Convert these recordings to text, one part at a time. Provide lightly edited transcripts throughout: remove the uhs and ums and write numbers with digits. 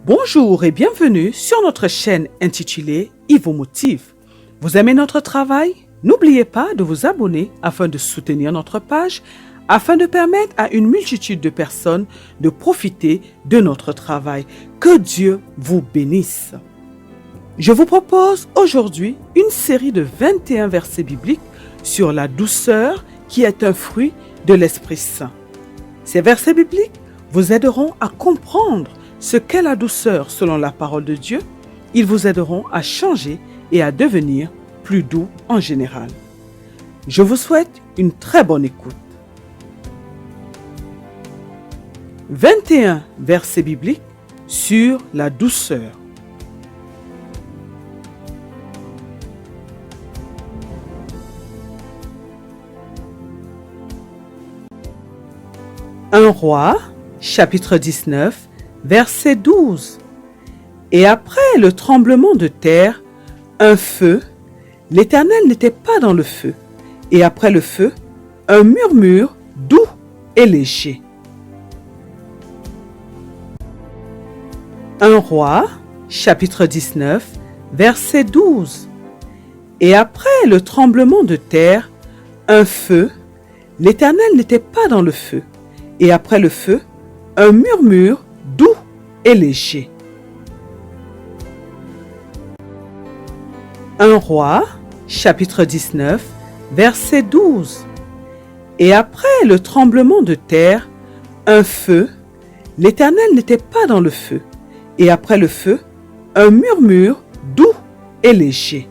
Bonjour et bienvenue sur notre chaîne intitulée Ils vous motive. Vous aimez notre travail? N'oubliez pas de vous abonner afin de soutenir notre page, afin de permettre à une multitude de personnes de profiter de notre travail. Que Dieu vous bénisse. Je vous propose aujourd'hui une série de 21 versets bibliques sur la douceur qui est un fruit de l'Esprit Saint. Ces versets bibliques vous aideront à comprendre ce qu'est la douceur selon la parole de Dieu. Ils vous aideront à changer et à devenir plus doux en général. Je vous souhaite une très bonne écoute. 21 versets bibliques sur la douceur. Un roi, chapitre 19, verset 12. Et après le tremblement de terre, un feu, l'Éternel n'était pas dans le feu, et après le feu, un murmure doux et léger. Un roi, chapitre 19, verset 12. Et après le tremblement de terre, un feu, l'Éternel n'était pas dans le feu, et après le feu, un murmure doux et léger. Un roi, chapitre 19, verset 12. Et après le tremblement de terre, un feu, l'Éternel n'était pas dans le feu, et après le feu, un murmure doux et léger.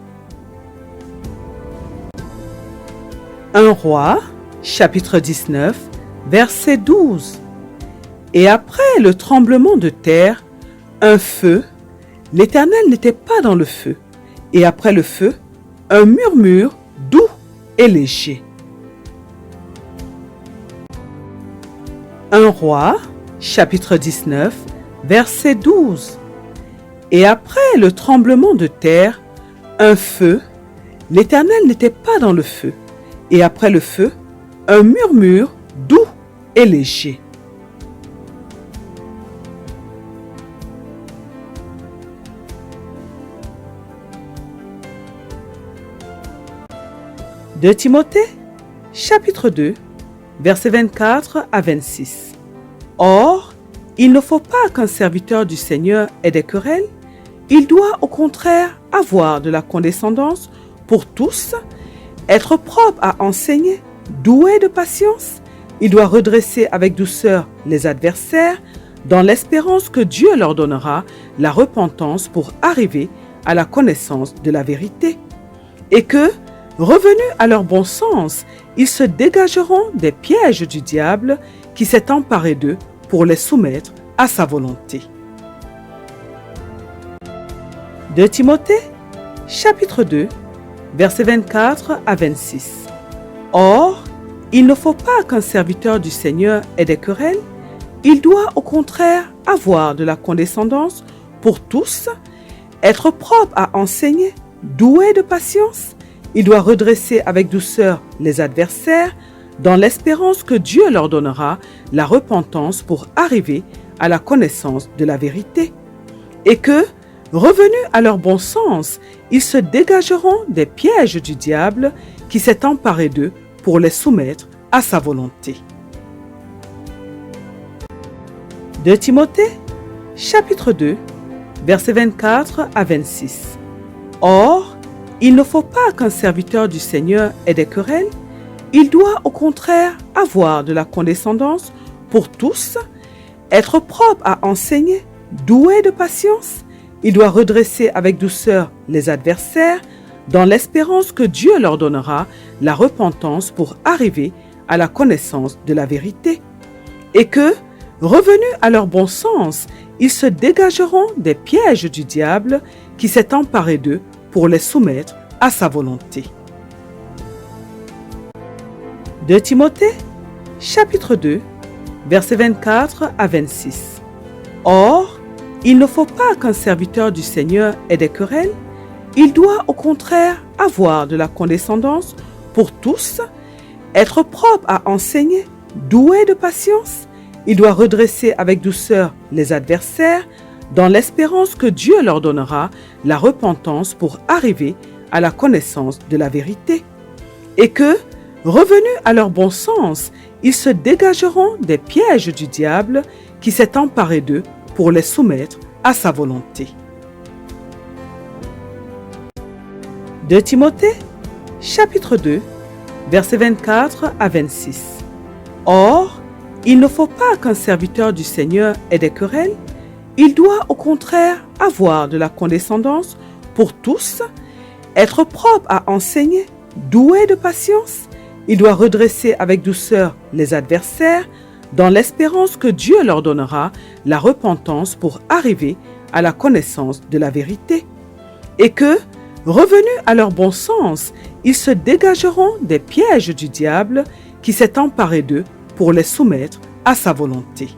Un roi, chapitre 19, verset 12. Et après le tremblement de terre, un feu, l'Éternel n'était pas dans le feu, et après le feu, un murmure doux et léger. Un roi, chapitre 19, verset 12. Et après le tremblement de terre, un feu, l'Éternel n'était pas dans le feu, et après le feu, un murmure doux et léger. De Timothée, chapitre 2, versets 24 à 26. Or, il ne faut pas qu'un serviteur du Seigneur ait des querelles, il doit au contraire avoir de la condescendance pour tous, être propre à enseigner, doué de patience, il doit redresser avec douceur les adversaires, dans l'espérance que Dieu leur donnera la repentance pour arriver à la connaissance de la vérité, et que, revenus à leur bon sens, ils se dégageront des pièges du diable qui s'est emparé d'eux pour les soumettre à sa volonté. De Timothée, chapitre 2, versets 24 à 26. Or, il ne faut pas qu'un serviteur du Seigneur ait des querelles, il doit au contraire avoir de la condescendance pour tous, être propre à enseigner, doué de patience, il doit redresser avec douceur les adversaires, dans l'espérance que Dieu leur donnera la repentance pour arriver à la connaissance de la vérité, et que, revenus à leur bon sens, ils se dégageront des pièges du diable qui s'est emparé d'eux pour les soumettre à sa volonté. De Timothée, chapitre 2, versets 24 à 26. Or, il ne faut pas qu'un serviteur du Seigneur ait des querelles, il doit au contraire avoir de la condescendance pour tous, être propre à enseigner, doué de patience, il doit redresser avec douceur les adversaires, dans l'espérance que Dieu leur donnera la repentance pour arriver à la connaissance de la vérité, et que, revenus à leur bon sens, ils se dégageront des pièges du diable qui s'est emparé d'eux pour les soumettre à sa volonté. De Timothée, chapitre 2, versets 24 à 26. Or, il ne faut pas qu'un serviteur du Seigneur ait des querelles, il doit au contraire avoir de la condescendance pour tous, être propre à enseigner, doué de patience, il doit redresser avec douceur les adversaires, dans l'espérance que Dieu leur donnera la repentance pour arriver à la connaissance de la vérité, et que, revenus à leur bon sens, ils se dégageront des pièges du diable qui s'est emparé d'eux pour les soumettre à sa volonté. 2 Timothée, chapitre 2, versets 24 à 26. Or, il ne faut pas qu'un serviteur du Seigneur ait des querelles, il doit au contraire avoir de la condescendance pour tous, être propre à enseigner, doué de patience, il doit redresser avec douceur les adversaires, dans l'espérance que Dieu leur donnera la repentance pour arriver à la connaissance de la vérité, et que, revenus à leur bon sens, ils se dégageront des pièges du diable qui s'est emparé d'eux pour les soumettre à sa volonté.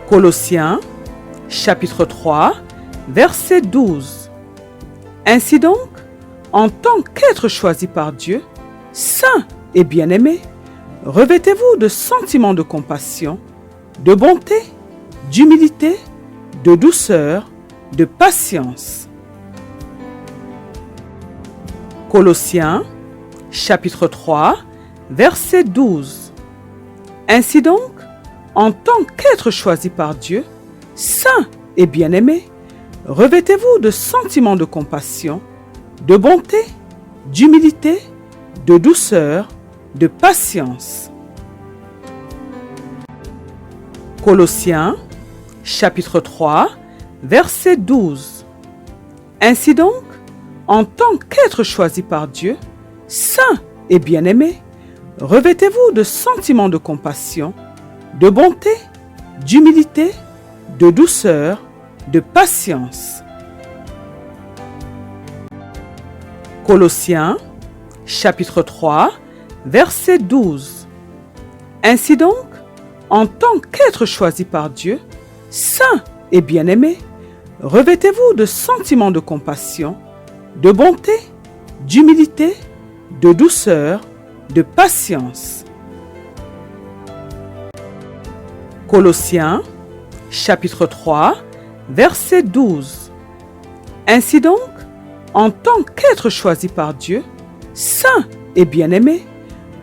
Colossiens, chapitre 3, verset 12. Ainsi donc, en tant qu'être choisi par Dieu, saint et bien-aimé, revêtez-vous de sentiments de compassion, de bonté, d'humilité, de douceur, de patience. Colossiens, chapitre 3, verset 12. Ainsi donc, en tant qu'être choisi par Dieu, saint et bien-aimé, revêtez-vous de sentiments de compassion, de bonté, d'humilité, de douceur, de patience. Colossiens, chapitre 3, verset 12. Ainsi donc, en tant qu'être choisi par Dieu, saint et bien-aimé, revêtez-vous de sentiments de compassion, de bonté, d'humilité, de douceur, de patience. Colossiens, chapitre 3, verset 12. Ainsi donc, en tant qu'être choisi par Dieu, saint et bien-aimé, revêtez-vous de sentiments de compassion, de bonté, d'humilité, de douceur, de patience. Colossiens, chapitre 3, verset 12. Ainsi donc, en tant qu'être choisi par Dieu, saint et bien-aimé,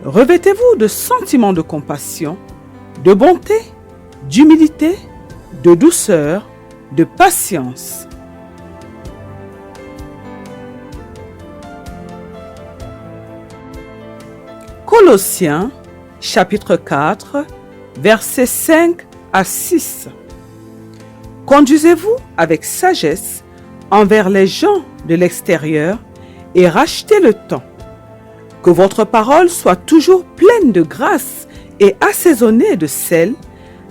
revêtez-vous de sentiments de compassion, de bonté, d'humilité, de douceur, de patience. Colossiens, chapitre 4, versets 5 à 6. Conduisez-vous avec sagesse envers les gens de l'extérieur et rachetez le temps. Que votre parole soit toujours pleine de grâce et assaisonnée de sel,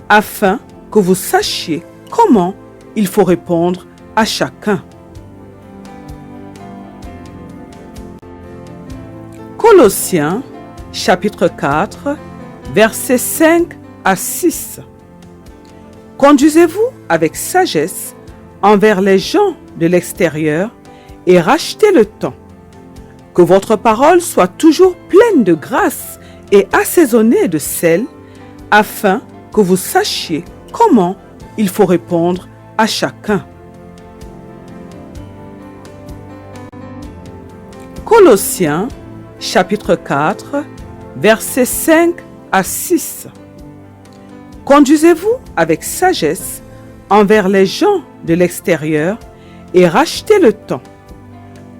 afin que vous sachiez comment il faut répondre à chacun. Colossiens, chapitre 4, versets 5 à 6. Conduisez-vous avec sagesse envers les gens de l'extérieur et rachetez le temps. Que votre parole soit toujours pleine de grâce et assaisonnée de sel, afin que vous sachiez comment il faut répondre à chacun. Colossiens, chapitre 4, versets 5 à 6. Conduisez-vous avec sagesse envers les gens de l'extérieur et rachetez le temps.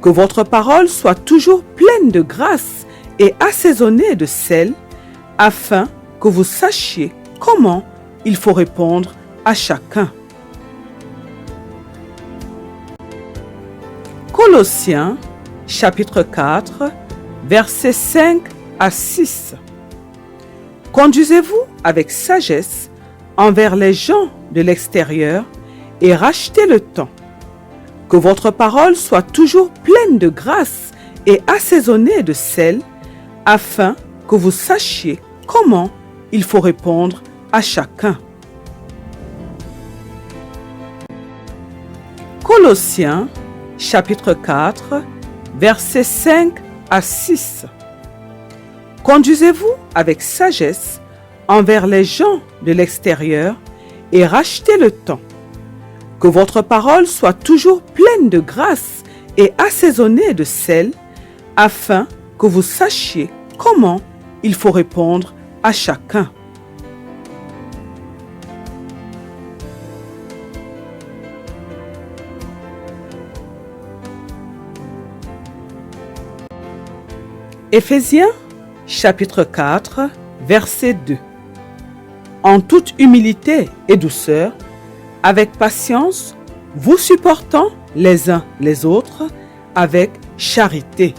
Que votre parole soit toujours pleine de grâce et assaisonnée de sel, afin que vous sachiez comment il faut répondre à chacun. Colossiens, chapitre 4, versets 5 à 6. Conduisez-vous avec sagesse envers les gens de l'extérieur et rachetez le temps. Que votre parole soit toujours pleine de grâce et assaisonnée de sel, afin que vous sachiez comment il faut répondre à chacun. Colossiens, chapitre 4, versets 5 à 6. Conduisez-vous avec sagesse envers les gens de l'extérieur et rachetez le temps. Que votre parole soit toujours pleine de grâce et assaisonnée de sel, afin que vous sachiez comment il faut répondre à chacun. Éphésiens, chapitre 4, verset 2. En toute humilité et douceur, avec patience, vous supportant les uns les autres avec charité.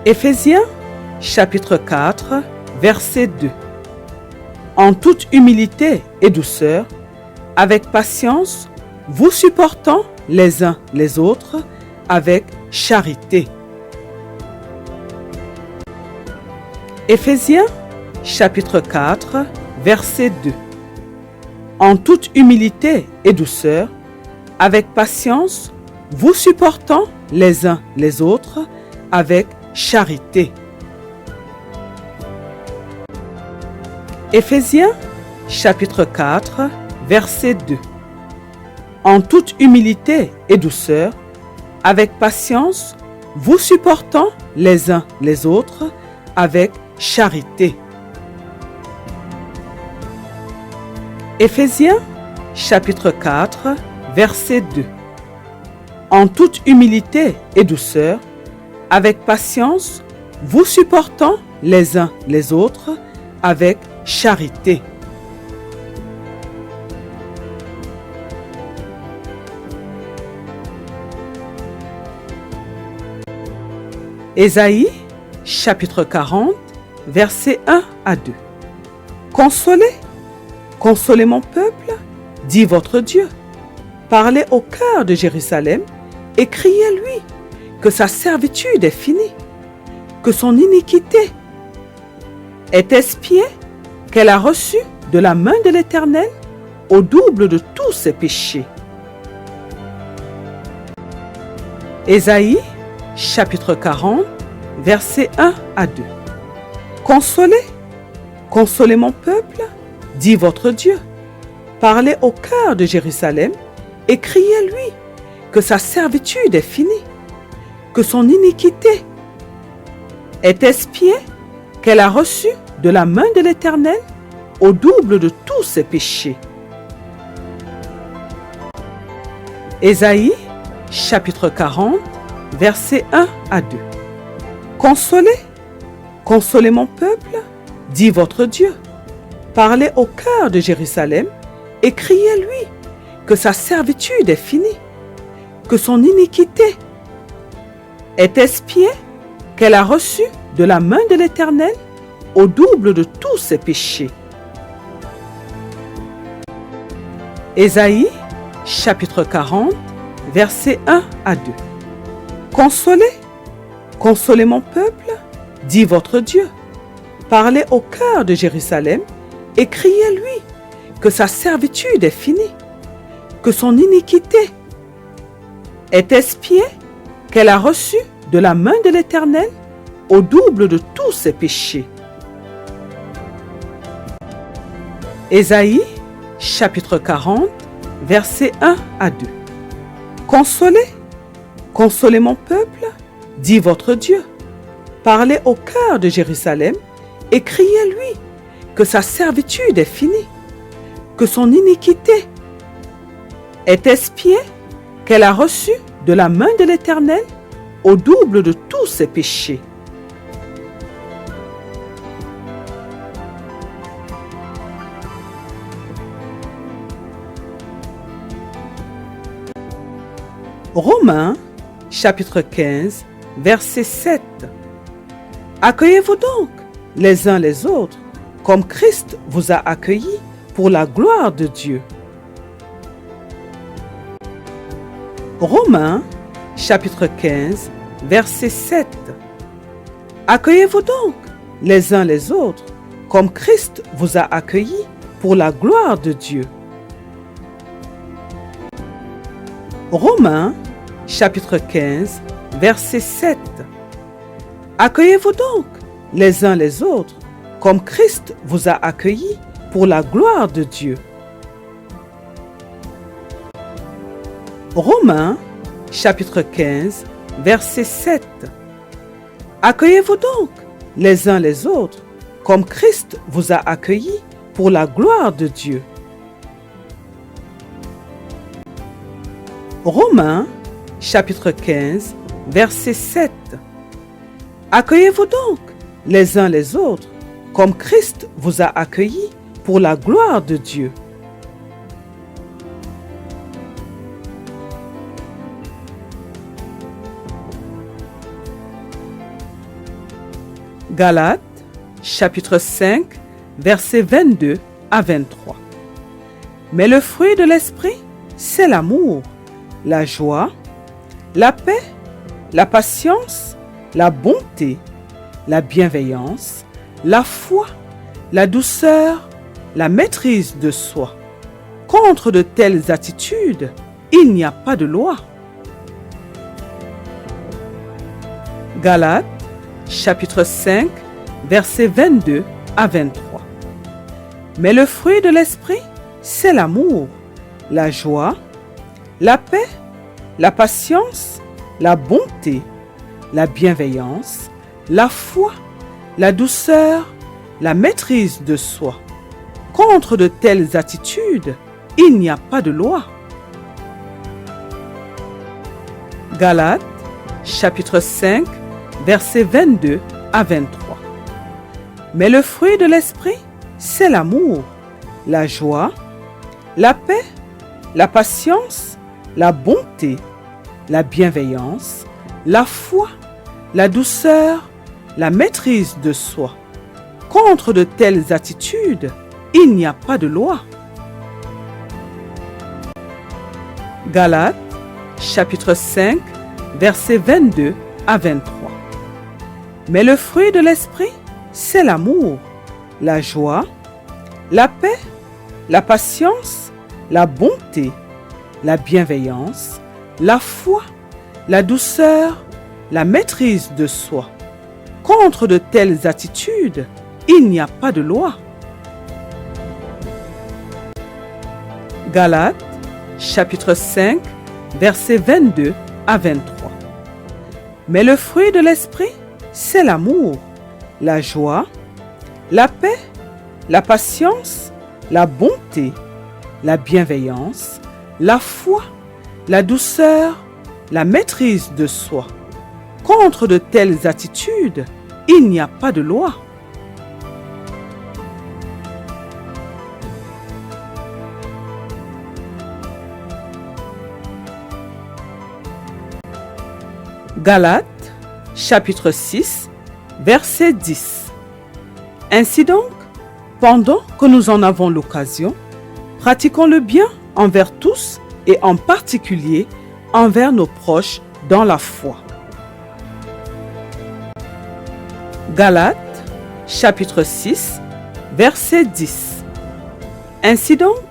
Éphésiens, chapitre 4, verset 2. En toute humilité et douceur, avec patience, vous supportant les uns les autres avec charité. Éphésiens, chapitre 4, verset 2. En toute humilité et douceur, avec patience, vous supportant les uns les autres avec charité. Éphésiens, chapitre 4, verset 2. En toute humilité et douceur, avec patience, vous supportant les uns les autres avec charité. Éphésiens, chapitre 4, verset 2. En toute humilité et douceur, avec patience, vous supportant les uns les autres avec charité. Ésaïe, chapitre 40, versets 1 à 2. Consolez, consolez mon peuple, dit votre Dieu. Parlez au cœur de Jérusalem et criez-lui que sa servitude est finie, que son iniquité est expiée, qu'elle a reçu de la main de l'Éternel au double de tous ses péchés. Ésaïe, chapitre 40, versets 1 à 2. Consolez, consolez mon peuple, dit votre Dieu. Parlez au cœur de Jérusalem et criez-lui que sa servitude est finie, que son iniquité est expiée, qu'elle a reçu de la main de l'Éternel au double de tous ses péchés. Ésaïe, chapitre 40, versets 1 à 2. Consolez, consolez mon peuple, dit votre Dieu. Parlez au cœur de Jérusalem et criez-lui que sa servitude est finie, que son iniquité est expiée, qu'elle a reçu de la main de l'Éternel au double de tous ses péchés. Ésaïe, chapitre 40, versets 1 à 2. Consolez, consolez mon peuple, dit votre Dieu. Parlez au cœur de Jérusalem et criez-lui que sa servitude est finie, que son iniquité est expiée, qu'elle a reçu de la main de l'Éternel au double de tous ses péchés. Ésaïe, chapitre 40, versets 1 à 2. Consolez, consolez mon peuple, dit votre Dieu. Parlez au cœur de Jérusalem et criez-lui que sa servitude est finie, que son iniquité est expiée, qu'elle a reçu de la main de l'Éternel au double de tous ses péchés. Romains, chapitre 15, verset 7. Accueillez-vous donc les uns les autres, comme Christ vous a accueillis pour la gloire de Dieu. Romains, chapitre 15, verset 7. Accueillez-vous donc les uns les autres, comme Christ vous a accueillis pour la gloire de Dieu. Romains, chapitre 15, verset 7. Accueillez-vous donc les uns les autres comme Christ vous a accueillis pour la gloire de Dieu. Romains, chapitre 15, verset 7. Accueillez-vous donc les uns les autres comme Christ vous a accueillis pour la gloire de Dieu. Romains, chapitre 15, verset 7. Accueillez-vous donc les uns les autres comme Christ vous a accueillis pour la gloire de Dieu. Galates, chapitre 5, versets 22 à 23. Mais le fruit de l'esprit, c'est l'amour, la joie, la paix, la patience, la bonté, la bienveillance, la foi, la douceur, la maîtrise de soi. Contre de telles attitudes, il n'y a pas de loi. Galates, chapitre 5, versets 22 à 23. Mais le fruit de l'esprit, c'est l'amour, la joie, la paix, la patience, la bonté, la bienveillance, la foi, la douceur, la maîtrise de soi. Contre de telles attitudes, il n'y a pas de loi. Galates, chapitre 5, versets 22 à 23. Mais le fruit de l'esprit, c'est l'amour, la joie, la paix, la patience, la bonté, la bienveillance, la foi, la douceur, la maîtrise de soi. Contre de telles attitudes, il n'y a pas de loi. Galates, chapitre 5, versets 22 à 23. Mais le fruit de l'esprit, c'est l'amour, la joie, la paix, la patience, la bonté, la bienveillance, la foi, la douceur, la maîtrise de soi. Contre de telles attitudes, il n'y a pas de loi. Galates, chapitre 5, versets 22 à 23. Mais le fruit de l'esprit, c'est l'amour, la joie, la paix, la patience, la bonté, la bienveillance, la foi, la douceur, la maîtrise de soi. Contre de telles attitudes, il n'y a pas de loi. Galates, chapitre 6, verset 10. Ainsi donc, pendant que nous en avons l'occasion, pratiquons le bien envers tous et en particulier envers nos proches dans la foi. Galates, chapitre 6, verset 10. Ainsi donc,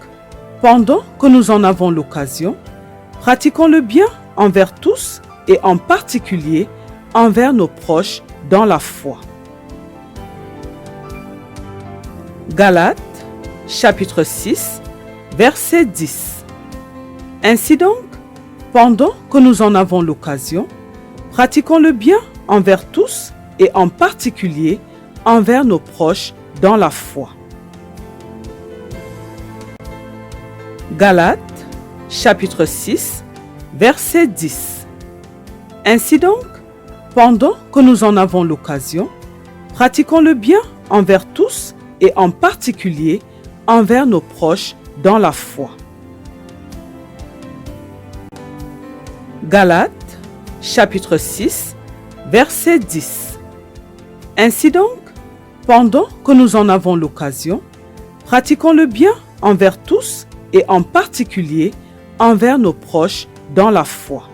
pendant que nous en avons l'occasion, pratiquons le bien envers tous et en particulier envers nos proches dans la foi. Galates, chapitre 6, verset 10. Ainsi donc, pendant que nous en avons l'occasion, pratiquons le bien envers tous et en particulier envers nos proches dans la foi. Galates, chapitre 6, verset 10. Ainsi donc, pendant que nous en avons l'occasion, pratiquons le bien envers tous et en particulier envers nos proches dans la foi. Galates, chapitre 6, verset 10. Ainsi donc, pendant que nous en avons l'occasion, pratiquons le bien envers tous et en particulier envers nos proches dans la foi.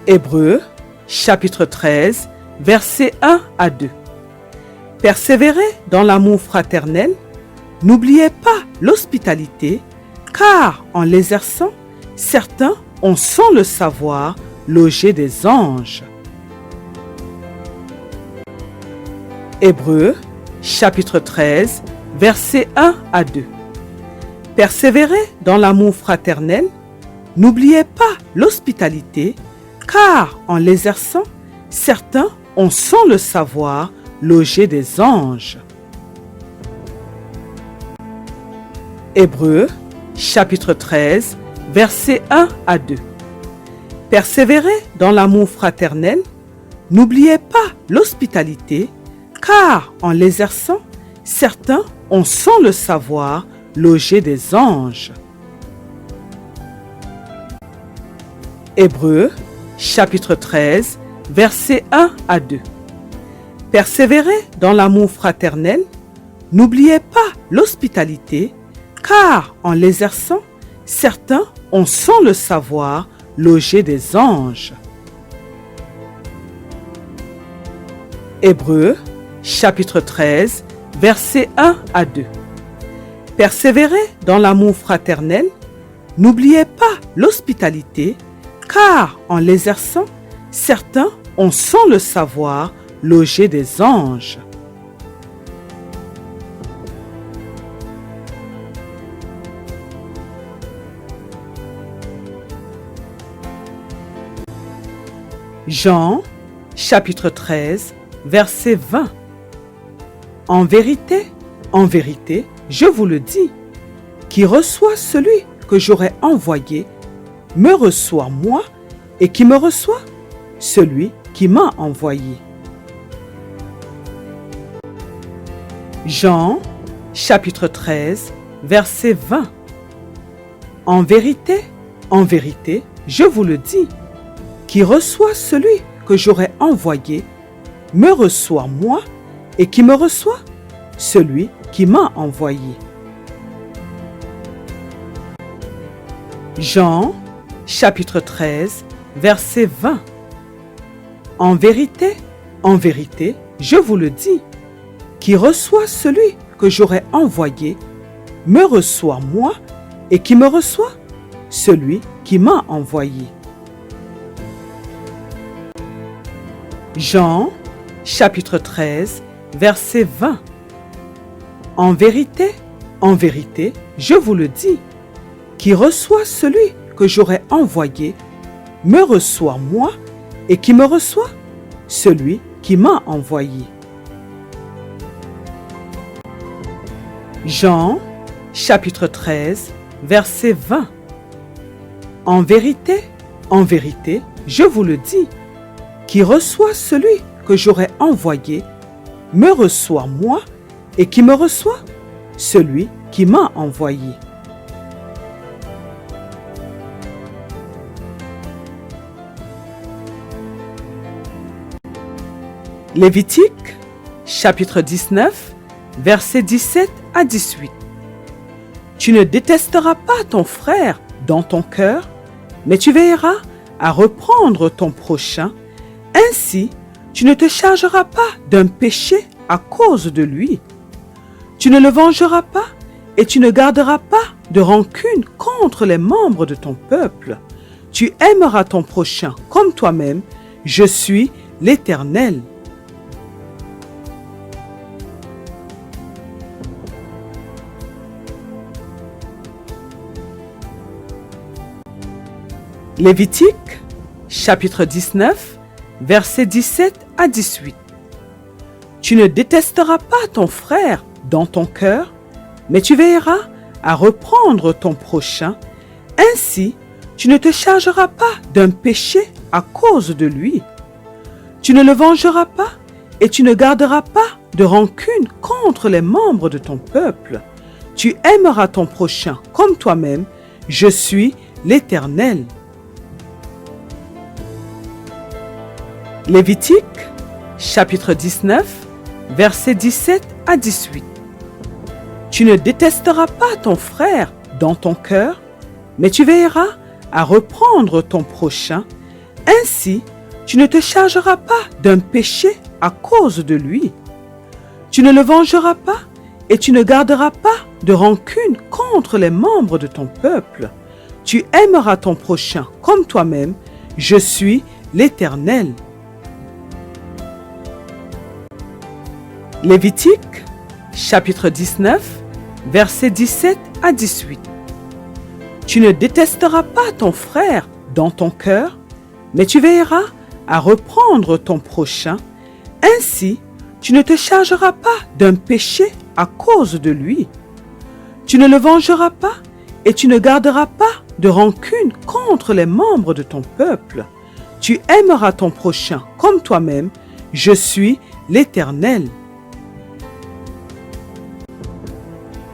Hébreux, chapitre 13, versets 1 à 2. Persévérez dans l'amour fraternel, N'oubliez pas l'hospitalité, car en l'exerçant, certains ont sans le savoir logé des anges. Hébreux, chapitre 13, versets 1 à 2. Persévérez dans l'amour fraternel, n'oubliez pas l'hospitalité, car en l'exerçant, certains ont sans le savoir logé des anges. Hébreux, chapitre 13, versets 1 à 2. Persévérez dans l'amour fraternel, n'oubliez pas l'hospitalité, car en l'exerçant, certains ont sans le savoir logé des anges. Hébreux, chapitre 13, versets 1 à 2. Persévérez dans l'amour fraternel, n'oubliez pas l'hospitalité, car en l'exerçant, certains ont sans le savoir logé des anges. Hébreux, chapitre 13, versets 1 à 2. Persévérez dans l'amour fraternel, n'oubliez pas l'hospitalité, car en l'exerçant, certains ont sans le savoir logé des anges. Jean, chapitre 13, verset 20. En vérité, je vous le dis, qui reçoit celui que j'aurai envoyé, me reçoit moi, et qui me reçoit, celui qui m'a envoyé. Jean, chapitre 13, verset 20. En vérité, je vous le dis, qui reçoit celui que j'aurai envoyé, me reçoit moi, et qui me reçoit, celui qui m'a envoyé. Jean, chapitre 13, verset 20. En vérité, je vous le dis, qui reçoit celui que j'aurai envoyé, me reçoit moi, et qui me reçoit, celui qui m'a envoyé. Jean, chapitre 13, verset 20. En vérité, je vous le dis, qui reçoit celui que j'aurai envoyé, me reçoit moi, et qui me reçoit, celui qui m'a envoyé. Jean, chapitre 13, verset 20. En vérité, je vous le dis, qui reçoit celui que j'aurai envoyé, me reçoit moi, et qui me reçoit, celui qui m'a envoyé. Lévitique, chapitre 19, versets 17 à 18. Tu ne détesteras pas ton frère dans ton cœur, mais tu veilleras à reprendre ton prochain. Ainsi, tu ne te chargeras pas d'un péché à cause de lui. Tu ne le vengeras pas et tu ne garderas pas de rancune contre les membres de ton peuple. Tu aimeras ton prochain comme toi-même. Je suis l'Éternel. Lévitique, chapitre 19, versets 17 à 18. Tu ne détesteras pas ton frère dans ton cœur, mais tu veilleras à reprendre ton prochain. Ainsi, tu ne te chargeras pas d'un péché à cause de lui. Tu ne le vengeras pas et tu ne garderas pas de rancune contre les membres de ton peuple. Tu aimeras ton prochain comme toi-même. Je suis l'Éternel. Lévitique, chapitre 19, versets 17 à 18. Tu ne détesteras pas ton frère dans ton cœur, mais tu veilleras à reprendre ton prochain. Ainsi, tu ne te chargeras pas d'un péché à cause de lui. Tu ne le vengeras pas et tu ne garderas pas de rancune contre les membres de ton peuple. Tu aimeras ton prochain comme toi-même. Je suis l'Éternel. Lévitique, chapitre 19, versets 17 à 18. Tu ne détesteras pas ton frère dans ton cœur, mais tu veilleras à reprendre ton prochain. Ainsi, tu ne te chargeras pas d'un péché à cause de lui. Tu ne le vengeras pas et tu ne garderas pas de rancune contre les membres de ton peuple. Tu aimeras ton prochain comme toi-même. Je suis l'Éternel.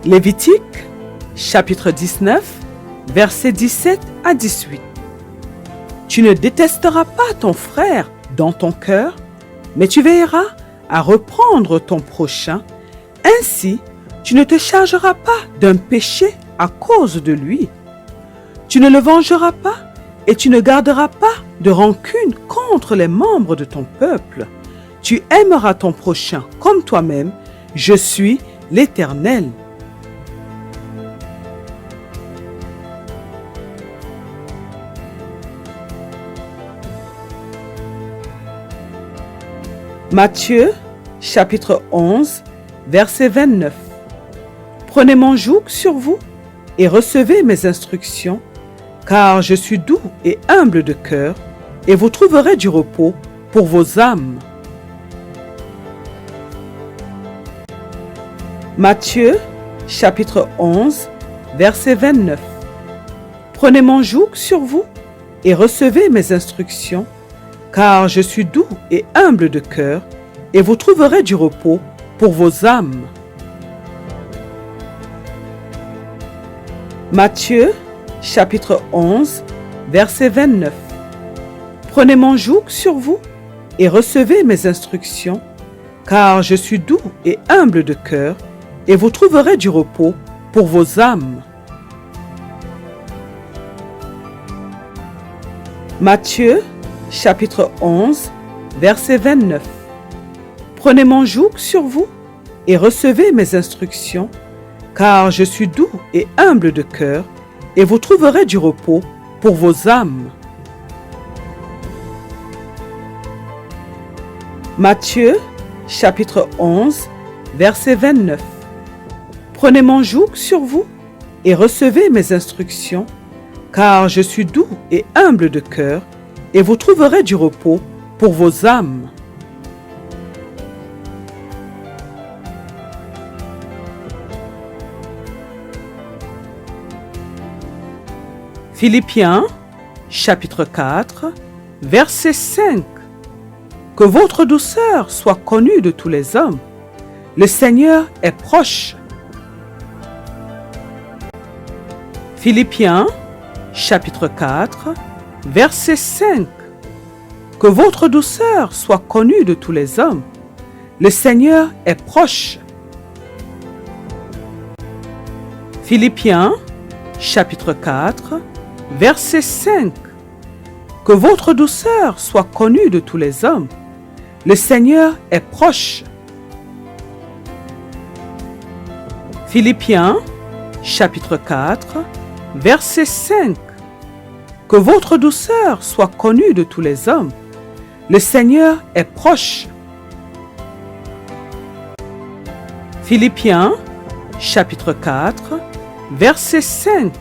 Lévitique, chapitre 19, versets 17 à 18. Tu ne détesteras pas ton frère dans ton cœur, mais tu veilleras à reprendre ton prochain. Ainsi, tu ne te chargeras pas d'un péché à cause de lui. Tu ne le vengeras pas et tu ne garderas pas de rancune contre les membres de ton peuple. Tu aimeras ton prochain comme toi-même. Je suis l'Éternel. Matthieu, chapitre 11, verset 29. Prenez mon joug sur vous et recevez mes instructions, car je suis doux et humble de cœur, et vous trouverez du repos pour vos âmes. Matthieu, chapitre 11, verset 29. Prenez mon joug sur vous et recevez mes instructions, car je suis doux et humble de cœur, et vous trouverez du repos pour vos âmes. Matthieu, chapitre 11, verset 29. Prenez mon joug sur vous et recevez mes instructions, car je suis doux et humble de cœur, et vous trouverez du repos pour vos âmes. Matthieu, chapitre 11, verset 29. Prenez mon joug sur vous et recevez mes instructions, car je suis doux et humble de cœur, et vous trouverez du repos pour vos âmes. Matthieu, chapitre 11, verset 29. Prenez mon joug sur vous et recevez mes instructions, car je suis doux et humble de cœur, et vous trouverez du repos pour vos âmes. Philippiens, chapitre 4, verset 5. Que votre douceur soit connue de tous les hommes. Le Seigneur est proche. Philippiens, chapitre 4, verset 5. Que votre douceur soit connue de tous les hommes. Le Seigneur est proche. Philippiens, chapitre 4, verset 5. Que votre douceur soit connue de tous les hommes. Le Seigneur est proche. Philippiens, chapitre 4, verset 5. Que votre douceur soit connue de tous les hommes. Le Seigneur est proche. Philippiens, chapitre 4, verset 5.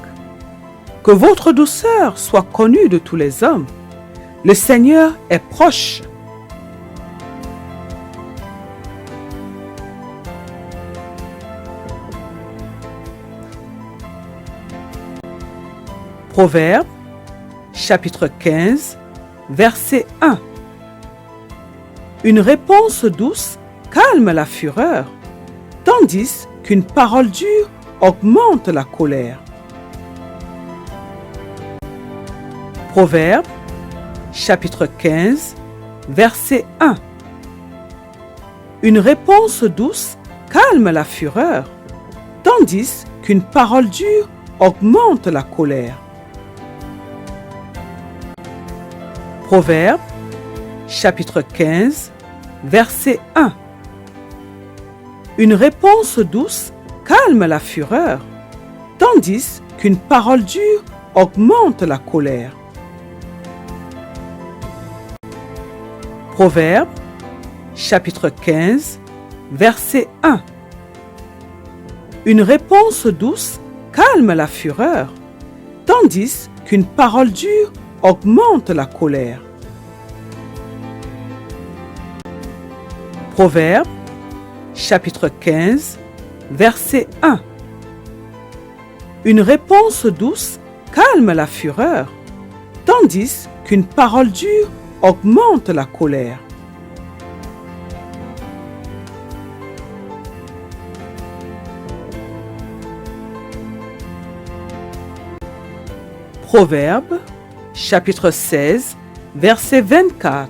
Que votre douceur soit connue de tous les hommes. Le Seigneur est proche. Proverbes, chapitre 15, verset 1. Une réponse douce calme la fureur, tandis qu'une parole dure augmente la colère. Proverbes, chapitre 15, verset 1. Une réponse douce calme la fureur, tandis qu'une parole dure augmente la colère. Proverbes, chapitre 15, verset 1. Une réponse douce calme la fureur, tandis qu'une parole dure augmente la colère. Proverbe, chapitre 15, verset 1. Une réponse douce calme la fureur, tandis qu'une parole dure augmente la colère. Proverbe, chapitre 15, verset 1. Une réponse douce calme la fureur, tandis qu'une parole dure augmente la colère. Proverbe, chapitre 16, verset 24.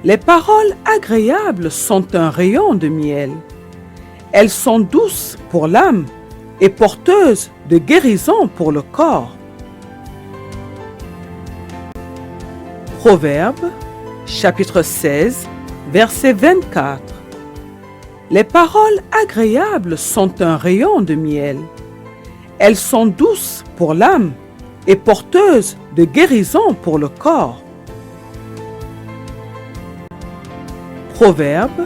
Les paroles agréables sont un rayon de miel. Elles sont douces pour l'âme et porteuses de guérison pour le corps. Proverbe, chapitre 16, verset 24. Les paroles agréables sont un rayon de miel. Elles sont douces pour l'âme et porteuses de guérison pour le corps. Proverbe,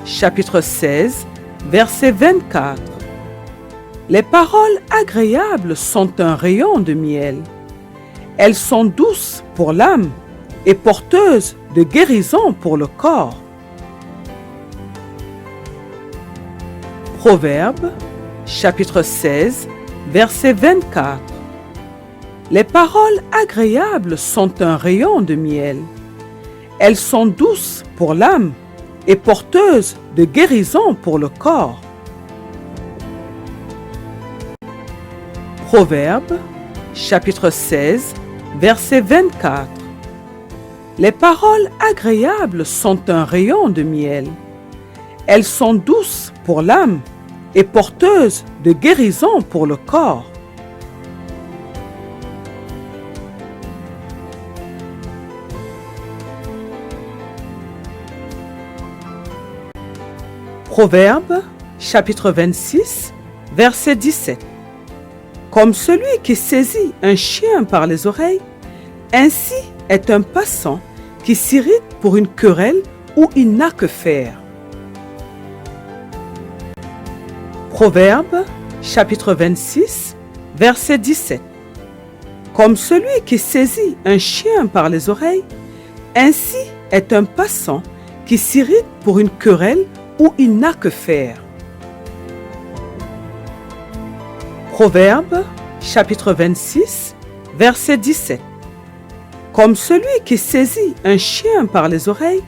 chapitre 16, verset 24. Les paroles agréables sont un rayon de miel. Elles sont douces pour l'âme et porteuses de guérison pour le corps. Proverbe, chapitre 16, verset 24. Les paroles agréables sont un rayon de miel. Elles sont douces pour l'âme et porteuses de guérison pour le corps. Proverbe, chapitre 16, verset 24. Les paroles agréables sont un rayon de miel. Elles sont douces pour l'âme et porteuses de guérison pour le corps. Proverbe, chapitre 26, verset 17. Comme celui qui saisit un chien par les oreilles, ainsi est un passant qui s'irrite pour une querelle où il n'a que faire. Proverbe, chapitre 26, verset 17. Comme celui qui saisit un chien par les oreilles, ainsi est un passant qui s'irrite pour une querelle où il n'a que faire. Proverbe, chapitre 26, verset 17. Comme celui qui saisit un chien par les oreilles,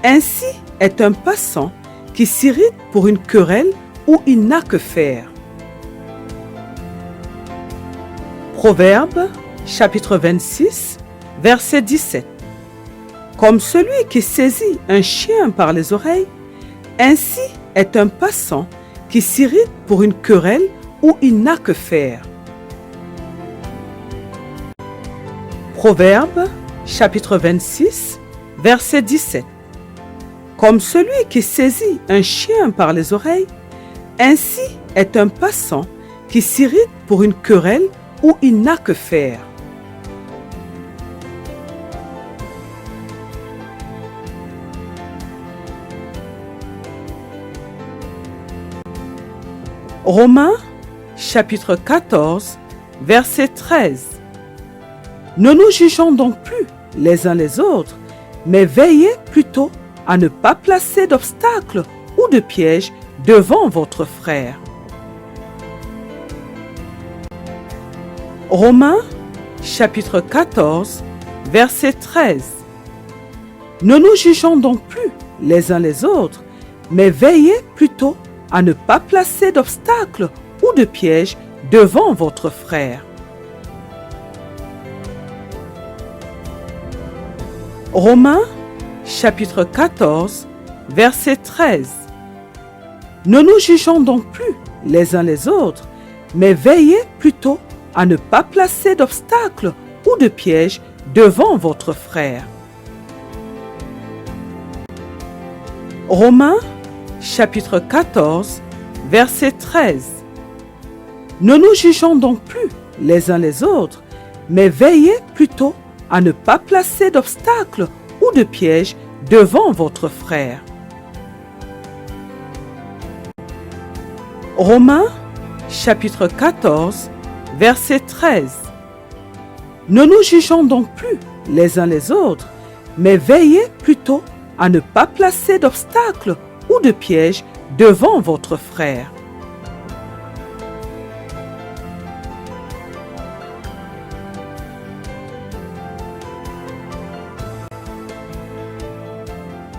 ainsi est un passant qui s'irrite pour une querelle où il n'a que faire. Proverbe, chapitre 26, verset 17. Comme celui qui saisit un chien par les oreilles, ainsi est un passant qui s'irrite pour une querelle où il n'a que faire. Proverbe, chapitre 26, verset 17. Comme celui qui saisit un chien par les oreilles, ainsi est un passant qui s'irrite pour une querelle où il n'a que faire. Romains, chapitre 14, verset 13. Ne nous jugeons donc plus les uns les autres, mais veillez plutôt à ne pas placer d'obstacles ou de pièges devant votre frère. Romains, chapitre 14, verset 13. Ne nous jugeons donc plus les uns les autres, mais veillez plutôt à ne pas placer d'obstacles ou de pièges devant votre frère. Romains, chapitre 14, verset 13. Ne nous jugeons donc plus les uns les autres, mais veillez plutôt à ne pas placer d'obstacles ou de pièges devant votre frère. Romains, chapitre 14, verset 13. Ne nous jugeons donc plus les uns les autres, mais veillez plutôt à ne pas placer d'obstacles ou de pièges devant votre frère. Romains, chapitre 14, verset 13. Ne nous jugeons donc plus les uns les autres, mais veillez plutôt à ne pas placer d'obstacles ou de pièges devant votre frère.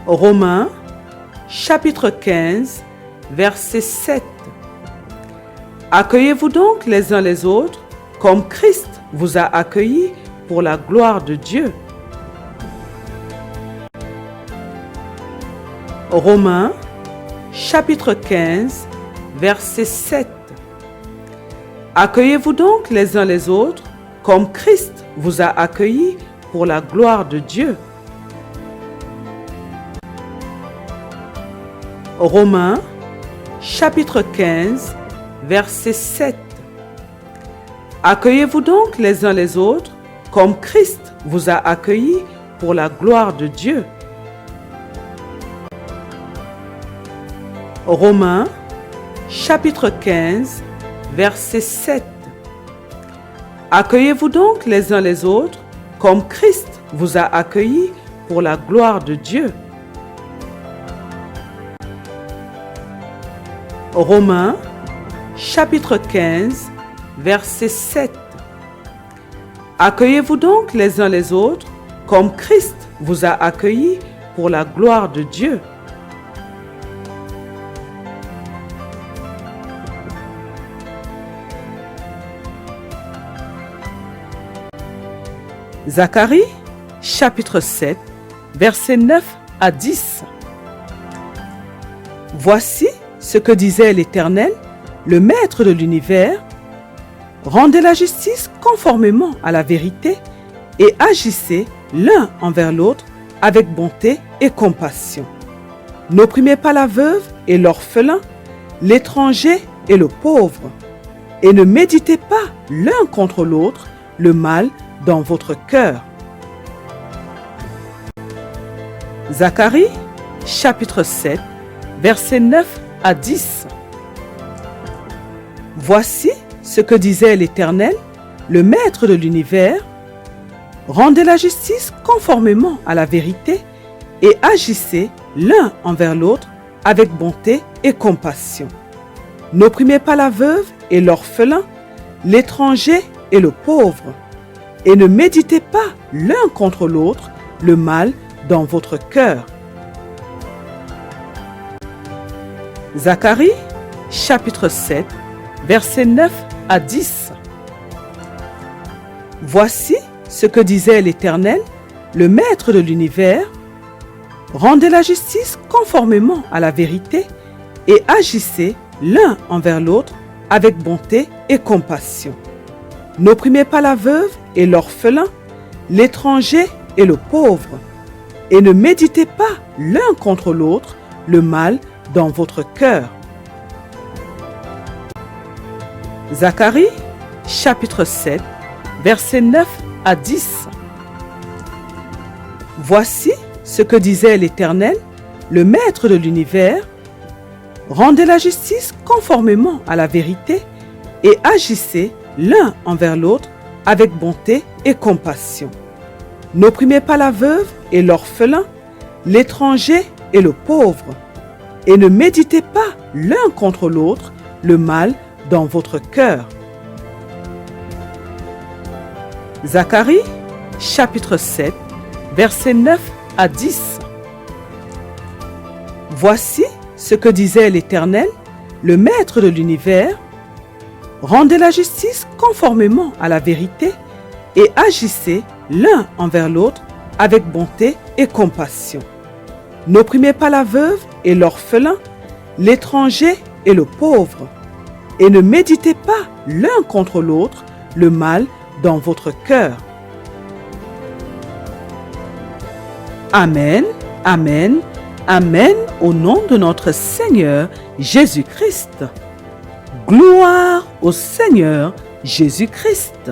Romains, chapitre 15, verset 7. Accueillez-vous donc les uns les autres comme Christ vous a accueillis pour la gloire de Dieu. Romains, chapitre 15, verset 7. Accueillez-vous donc les uns les autres comme Christ vous a accueillis pour la gloire de Dieu. Romains, chapitre 15, verset 7. Accueillez-vous donc les uns les autres comme Christ vous a accueillis pour la gloire de Dieu. Romains, chapitre 15, verset 7. Accueillez-vous donc les uns les autres comme Christ vous a accueillis pour la gloire de Dieu. Romains, chapitre 15, verset 7. Accueillez-vous donc les uns les autres comme Christ vous a accueillis pour la gloire de Dieu. Zacharie, chapitre 7, versets 9 à 10. Voici ce que disait l'Éternel, le Maître de l'univers. Rendez la justice conformément à la vérité et agissez l'un envers l'autre avec bonté et compassion. N'opprimez pas la veuve et l'orphelin, l'étranger et le pauvre, et ne méditez pas l'un contre l'autre le mal dans votre cœur. Zacharie, chapitre 7, versets 9 à 10. Voici ce que disait l'Éternel, le Maître de l'univers. Rendez la justice conformément à la vérité et agissez l'un envers l'autre avec bonté et compassion. N'opprimez pas la veuve et l'orphelin, l'étranger et le pauvre, et ne méditez pas l'un contre l'autre le mal dans votre cœur. Zacharie, chapitre 7, versets 9 à 10. Voici ce que disait l'Éternel, le Maître de l'univers. Rendez la justice conformément à la vérité et agissez l'un envers l'autre avec bonté et compassion. N'opprimez pas la veuve et l'orphelin, l'étranger et le pauvre, et ne méditez pas l'un contre l'autre le mal dans votre cœur. Zacharie, chapitre 7, versets 9 à 10. Voici ce que disait l'Éternel, le Maître de l'univers. Rendez la justice conformément à la vérité et agissez l'un envers l'autre avec bonté et compassion. N'opprimez pas la veuve et l'orphelin, l'étranger et le pauvre, et ne méditez pas l'un contre l'autre le mal dans votre cœur. Zacharie, chapitre 7, versets 9 à 10. Voici ce que disait l'Éternel, le Maître de l'univers. Rendez la justice conformément à la vérité et agissez l'un envers l'autre avec bonté et compassion. N'opprimez pas la veuve et l'orphelin, l'étranger et le pauvre, et ne méditez pas l'un contre l'autre le mal dans votre cœur. Amen, amen. Amen au nom de notre Seigneur Jésus-Christ. Gloire au Seigneur Jésus-Christ.